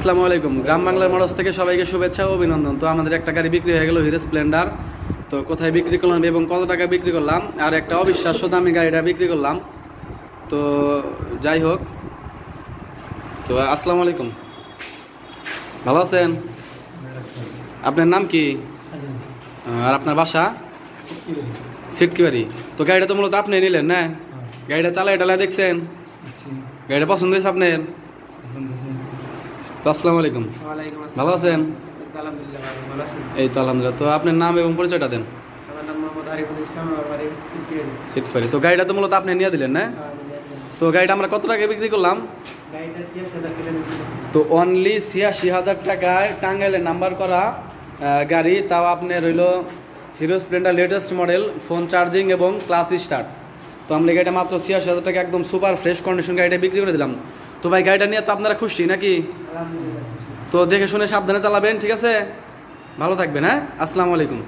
আসসালামু আলাইকুম। গ্রাম বাংলার মানুষ থেকে সবাইকে শুভেচ্ছা ও অভিনন্দন। তো আমাদের একটা গাড়ি বিক্রি হয়ে গেল, হিরো স্প্লেন্ডার। তো কোথায় বিক্রি করলাম এবং কত টাকা বিক্রি করলাম, আর একটা অবিশ্বাস্য দামি গাড়িটা বিক্রি করলাম। তো যাই হোক, তো আসসালামু আলাইকুম, ভালো আছেন? আপনার নাম কি আর আপনার বাসা? সিটকি বাড়ি। তো গাড়িটা তো মূলত আপনি নিলেন না? গাড়িটা চালায় টালায় দেখছেন? গাড়িটা পছন্দ হয়েছে আপনার? তো আসসালামু আলাইকুম, ভালো আছেন? এই তো আলহামদুলিল্লাহ। তো আপনার নাম এবং পরিচয়টা দেন। সিটকি। তো গাড়িটা তো মূলত আপনি নিয়ে দিলেন না? তো গাড়িটা আমরা কত টাকায় বিক্রি করলাম? তো অনলি ৮৬,০০০ টাকায় টাঙ্গাইলের নাম্বার করা গাড়ি, তাও আপনার রইল hero Splendor latest model, phone charging এবং ক্লাস স্টার্ট। তো আমরা গাড়িটা মাত্র ৮৬,০০০ টাকা একদম সুপার ফ্রেশ কন্ডিশন গাড়িটা বিক্রি করে দিলাম। তো ভাই গাড়িটা নিয়ে তো আপনারা খুশি নাকি? তো দেখে শুনে সাবধানে চালাবেন, ঠিক আছে? ভালো থাকবেন, হ্যাঁ? আসসালামু আলাইকুম।